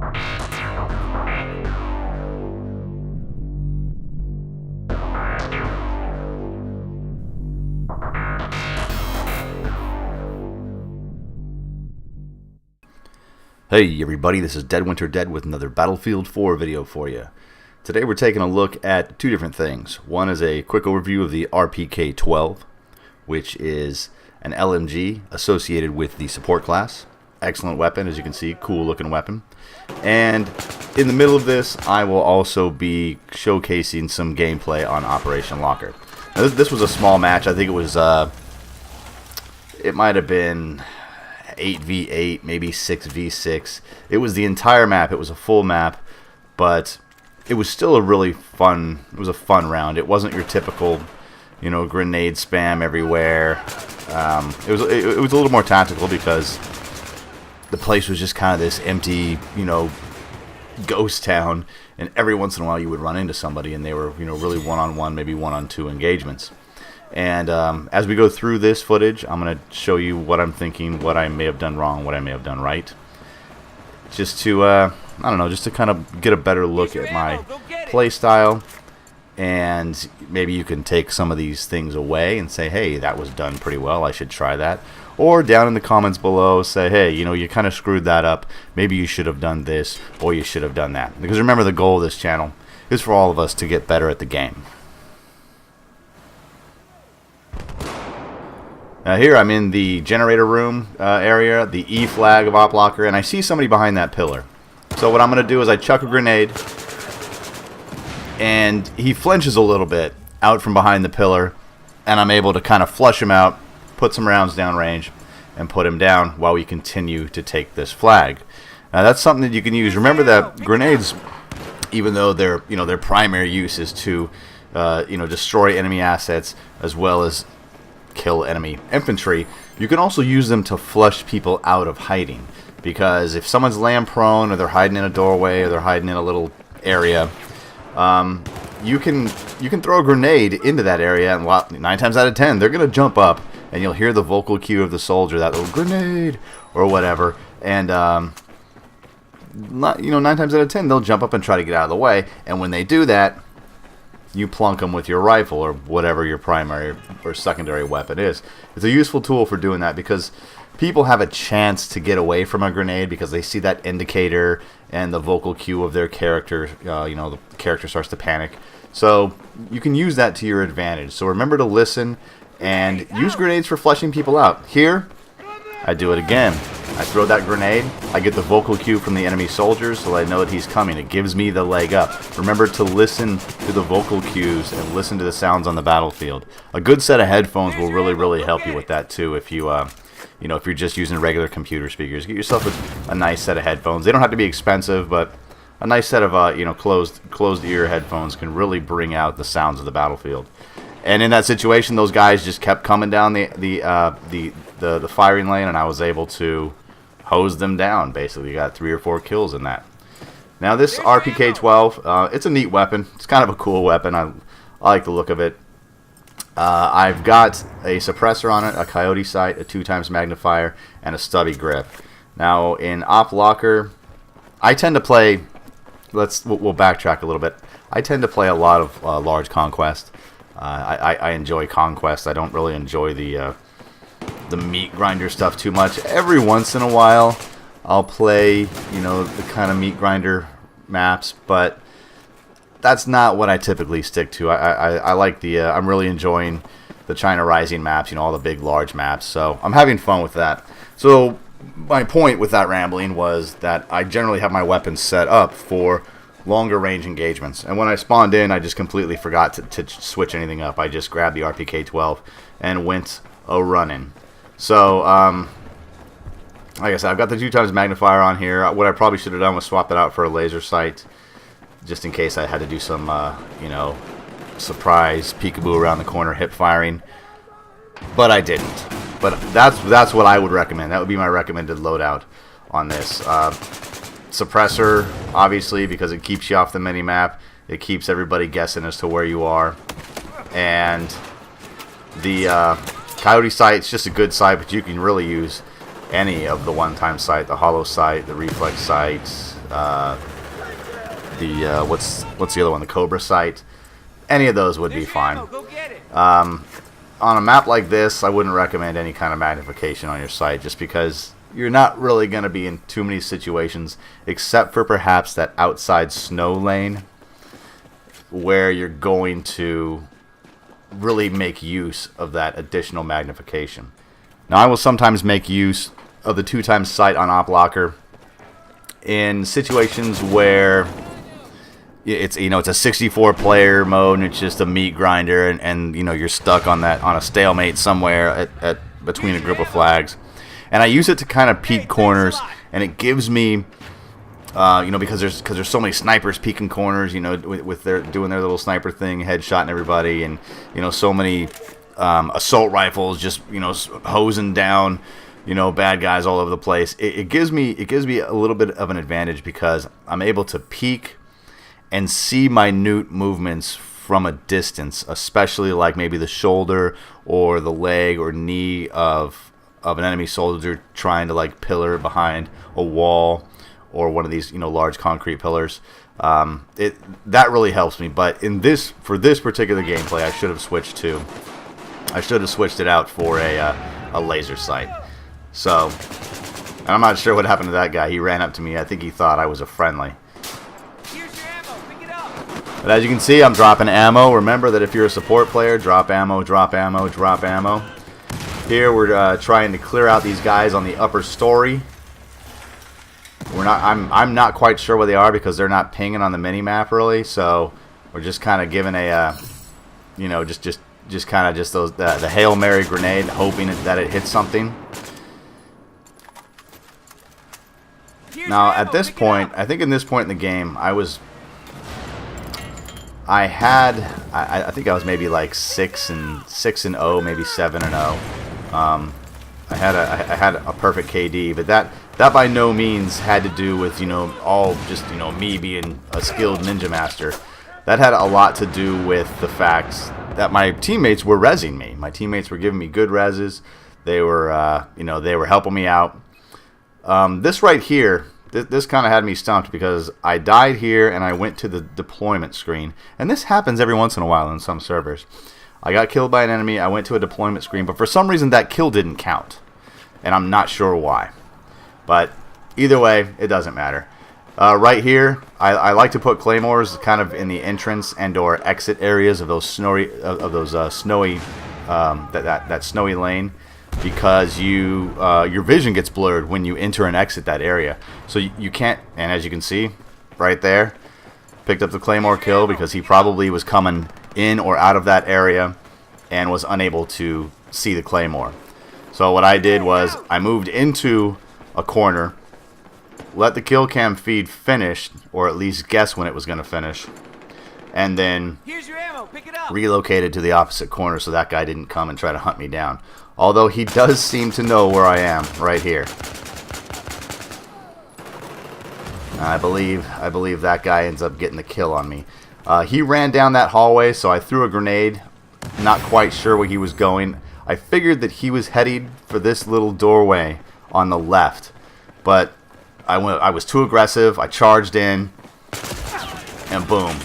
Hey everybody, this is Dead Winter Dead with another Battlefield 4 video for you. Today we're taking a look at two different things. One is a quick overview of the RPK-12, which is an LMG associated with the support class. Excellent weapon, as you can see, cool looking weapon. And in the middle of this, I will also be showcasing some gameplay on Operation Locker. Now, this was a small match. I think it was, it might have been 8v8, maybe 6v6. It was the entire map. It was a full map, but it was still a really fun, it was a fun round. It wasn't your typical, you know, grenade spam everywhere. It was a little more tactical because the place was just kind of this empty, you know, ghost town, and every once in a while you would run into somebody and they were, you know, really one-on-one, maybe one-on-two engagements. And as we go through this footage, I'm going to show you what I'm thinking, what I may have done wrong, what I may have done right. Just to, I don't know, just to kind of get a better look at my play style. And maybe you can take some of these things away and say, hey, that was done pretty well, I should try that. Or down in the comments below, say, hey, you know, you kind of screwed that up. Maybe you should have done this, or you should have done that. Because remember, the goal of this channel is for all of us to get better at the game. Here I'm in the generator room area, the E flag of Op Locker, and I see somebody behind that pillar. So what I'm going to do is I chuck a grenade, and he flinches a little bit out from behind the pillar, and I'm able to kind of flush him out, put some rounds down range, and put him down while we continue to take this flag. Now that's something that you can use. Remember that grenades, even though their primary use is to destroy enemy assets as well as kill enemy infantry, you can also use them to flush people out of hiding. Because if someone's laying prone, or they're hiding in a doorway, or they're hiding in a little area, you can throw a grenade into that area, and 9 times out of 10 they're gonna jump up, and you'll hear the vocal cue of the soldier, that little grenade or whatever, and 9 times out of 10 they'll jump up and try to get out of the way. And when they do that, you plunk them with your rifle or whatever your primary or secondary weapon is. It's a useful tool for doing that because people have a chance to get away from a grenade because they see that indicator and the vocal cue of their character. The character starts to panic. So you can use that to your advantage. So remember to listen and use grenades for flushing people out. Here, I do it again. I throw that grenade, I get the vocal cue from the enemy soldiers so I know that he's coming. It gives me the leg up. Remember to listen to the vocal cues and listen to the sounds on the battlefield. A good set of headphones will really help you with that too. If you if you're just using regular computer speakers, get yourself a nice set of headphones. They don't have to be expensive, but a nice set of closed ear headphones can really bring out the sounds of the battlefield. And in that situation, those guys just kept coming down the firing lane, and I was able to hose them down. Basically, got 3 or 4 kills in that. Now this RPK-12, it's a neat weapon. It's kind of a cool weapon. I like the look of it. I've got a suppressor on it, a coyote sight, a 2x magnifier, and a stubby grip. Now in Op Locker, I tend to play. We'll backtrack a little bit. I tend to play a lot of large conquest. I enjoy conquest. I don't really enjoy the meat grinder stuff too much. Every once in a while, I'll play, the kind of meat grinder maps, but that's not what I typically stick to. I like the, I'm really enjoying the China Rising maps, all the big, large maps, so I'm having fun with that. So my point with that rambling was that I generally have my weapons set up for longer range engagements, and when I spawned in, I just completely forgot to switch anything up. I just grabbed the RPK-12 and went a-running. So, like I said, I've got the 2x magnifier on here. What I probably should have done was swap it out for a laser sight, just in case I had to do some, surprise peekaboo around the corner hip firing. But I didn't. But that's what I would recommend. That would be my recommended loadout on this. Suppressor, obviously, because it keeps you off the mini-map. It keeps everybody guessing as to where you are. And the coyote sight's just a good sight, but you can really use any of the one-time sight, the hollow sight, the reflex sight, what's the other one, the Cobra sight. Any of those would be fine. On a map like this, I wouldn't recommend any kind of magnification on your sight, just because you're not really going to be in too many situations, except for perhaps that outside snow lane, where you're going to really make use of that additional magnification. Now, I will sometimes make use of the 2x sight on Op Locker in situations where it's it's a 64 player mode and it's just a meat grinder, and you're stuck on a stalemate somewhere at between a group of flags, and I use it to kind of peek corners, and it gives me because there's so many snipers peeking corners, with their doing their little sniper thing, headshotting everybody, and so many assault rifles just hosing down bad guys all over the place. It gives me a little bit of an advantage because I'm able to peek and see minute movements from a distance, especially like maybe the shoulder or the leg or knee of an enemy soldier trying to like pillar behind a wall or one of these large concrete pillars. That really helps me. But for this particular gameplay, I should have switched it out for a laser sight. So, and I'm not sure what happened to that guy. He ran up to me. I think he thought I was a friendly. But as you can see, I'm dropping ammo. Remember that if you're a support player, drop ammo, drop ammo, drop ammo. Here we're trying to clear out these guys on the upper story. I'm not quite sure where they are because they're not pinging on the mini map really. So we're just kind of giving a just kind of just those the Hail Mary grenade, hoping that it hits something. Now at this point, I think in this point in the game, I think I was maybe like 6-0, maybe 7-0. I had a perfect KD, but that by no means had to do with all just me being a skilled ninja master. That had a lot to do with the fact that my teammates were rezzing me. My teammates were giving me good rezzes. They were they were helping me out. This right here, this kind of had me stumped because I died here and I went to the deployment screen. And this happens every once in a while in some servers. I got killed by an enemy, I went to a deployment screen, but for some reason that kill didn't count. And I'm not sure why. But either way, it doesn't matter. Right here, I like to put claymores kind of in the entrance and or exit areas of those snowy that snowy lane, because your vision gets blurred when you enter and exit that area. So you can't, and as you can see right there, picked up the claymore kill because he probably was coming in or out of that area and was unable to see the claymore. So what I did was I moved into a corner, let the kill cam feed finish, or at least guess when it was going to finish, and then relocated to the opposite corner so that guy didn't come and try to hunt me down. Although he does seem to know where I am right here. I believe that guy ends up getting the kill on me. He ran down that hallway, so I threw a grenade. Not quite sure where he was going. I figured that he was headed for this little doorway on the left, but I was too aggressive. I charged in, and boom,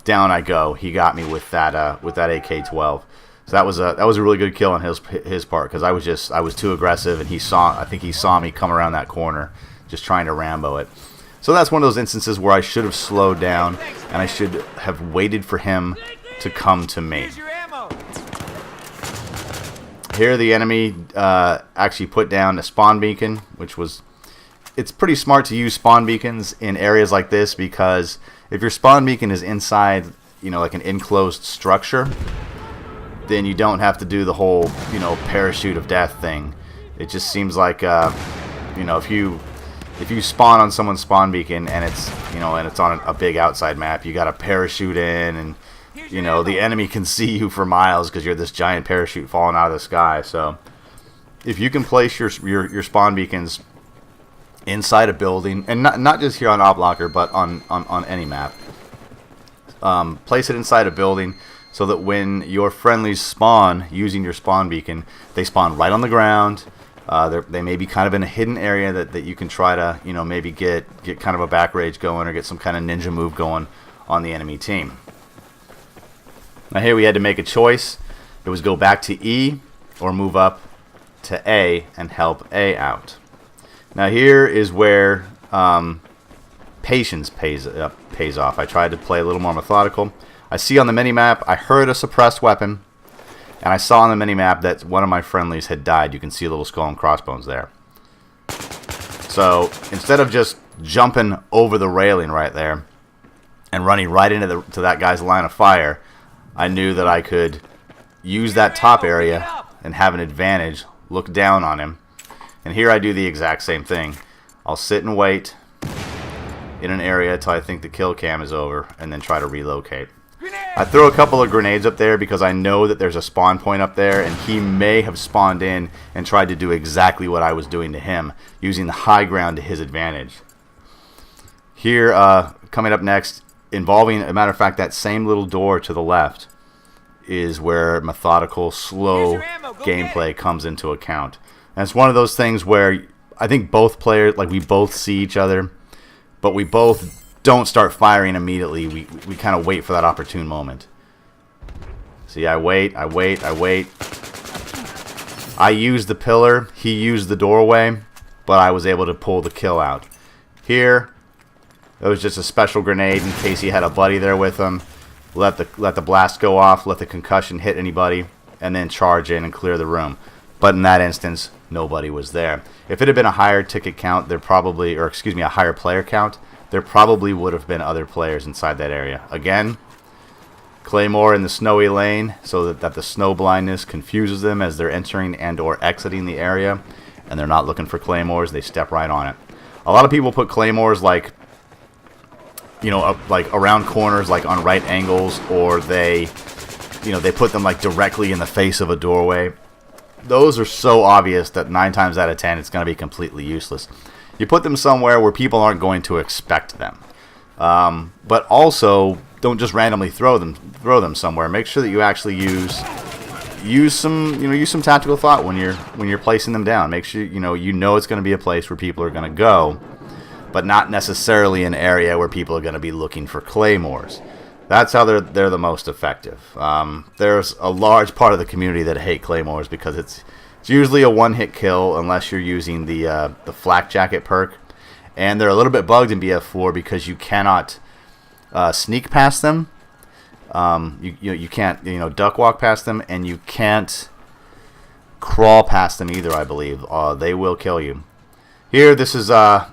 down I go. He got me with that AK-12. So that was a really good kill on his part, because I was too aggressive, and I think he saw me come around that corner, just trying to Rambo it. So that's one of those instances where I should have slowed down, and I should have waited for him to come to me. Here the enemy actually put down a spawn beacon, it's pretty smart to use spawn beacons in areas like this, because if your spawn beacon is inside, like an enclosed structure, then you don't have to do the whole, parachute of death thing. It just seems like, if you spawn on someone's spawn beacon and it's, and it's on a big outside map, you got to parachute in, and the enemy can see you for miles because you're this giant parachute falling out of the sky. So if you can place your spawn beacons inside a building, and not just here on Op Locker, but on any map, place it inside a building so that when your friendlies spawn using your spawn beacon, they spawn right on the ground. They may be kind of in a hidden area that you can try to, maybe get kind of a back rage going or get some kind of ninja move going on the enemy team. Now here we had to make a choice. It was go back to E or move up to A and help A out. Now here is where patience pays off. I tried to play a little more methodical. I see on the mini-map, I heard a suppressed weapon, and I saw on the mini-map that one of my friendlies had died. You can see a little skull and crossbones there. So instead of just jumping over the railing right there and running right into that guy's line of fire, I knew that I could use that top area and have an advantage, look down on him. And here I do the exact same thing. I'll sit and wait in an area until I think the kill cam is over and then try to relocate. I throw a couple of grenades up there because I know that there's a spawn point up there and he may have spawned in and tried to do exactly what I was doing to him, using the high ground to his advantage. Here, coming up next, involving, as a matter of fact, that same little door to the left is where methodical, slow gameplay comes into account. And it's one of those things where I think both players, like we both see each other, but we both don't start firing immediately. We kind of wait for that opportune moment. See, I wait. I used the pillar, he used the doorway, but I was able to pull the kill out. Here, it was just a special grenade in case he had a buddy there with him. Let the blast go off, let the concussion hit anybody, and then charge in and clear the room. But in that instance, nobody was there. If it had been a higher ticket count, a higher player count, there probably would have been other players inside that area. Again, Claymore in the snowy lane so that the snow blindness confuses them as they're entering and or exiting the area, and they're not looking for Claymores, they step right on it. A lot of people put Claymores like around corners, like on right angles, or they put them like directly in the face of a doorway. Those are so obvious that 9 times out of 10 it's going to be completely useless. You put them somewhere where people aren't going to expect them. But also, don't just randomly throw them somewhere. Make sure that you actually use some tactical thought when you're placing them down. Make sure you know it's going to be a place where people are going to go, but not necessarily an area where people are going to be looking for claymores. That's how they're the most effective. There's a large part of the community that hate claymores because it's usually a one-hit kill unless you're using the flak jacket perk, and they're a little bit bugged in BF4 because you cannot sneak past them. You can't duck walk past them, and you can't crawl past them either. I believe they will kill you. Here, this is I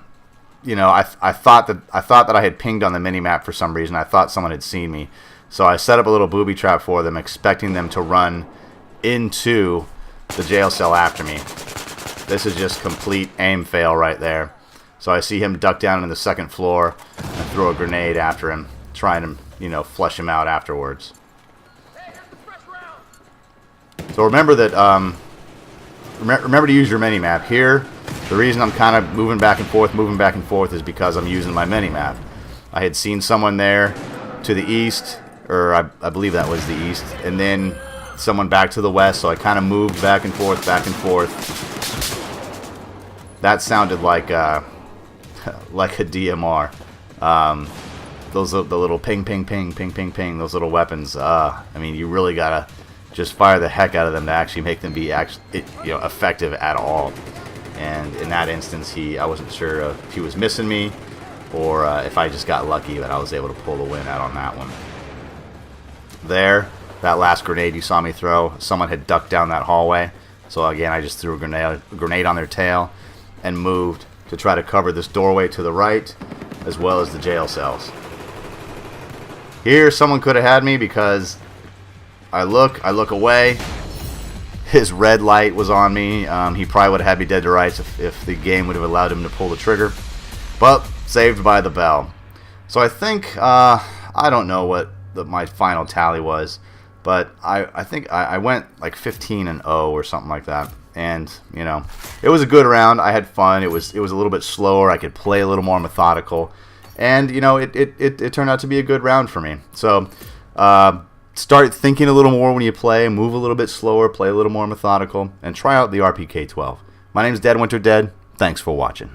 thought that I had pinged on the mini-map for some reason. I thought someone had seen me. So I set up a little booby trap for them, expecting them to run into the jail cell after me. This is just complete aim fail right there. So I see him duck down in the second floor and throw a grenade after him, trying to, flush him out afterwards. So remember that, remember to use your mini-map. Here, the reason I'm kind of moving back and forth is because I'm using my mini-map. I had seen someone there to the east, or I believe that was the east, and then someone back to the west, so I kind of moved back and forth. That sounded like a DMR. Those the little ping, those little weapons. I mean, you really gotta just fire the heck out of them to actually make them be effective at all. And in that instance, I wasn't sure if he was missing me or if I just got lucky that I was able to pull the win out on that one. There, that last grenade you saw me throw, someone had ducked down that hallway. So again, I just threw a grenade on their tail and moved to try to cover this doorway to the right, as well as the jail cells. Here, someone could have had me because I look away. His red light was on me. He probably would have had me dead to rights if the game would have allowed him to pull the trigger. But saved by the bell. So I think, I don't know what my final tally was, but I think I went like 15-0 or something like that. And, it was a good round. I had fun. It was a little bit slower. I could play a little more methodical. And, it turned out to be a good round for me. So, start thinking a little more when you play, move a little bit slower, play a little more methodical, and try out the RPK 12. My name's Dead Winter Dead. Thanks for watching.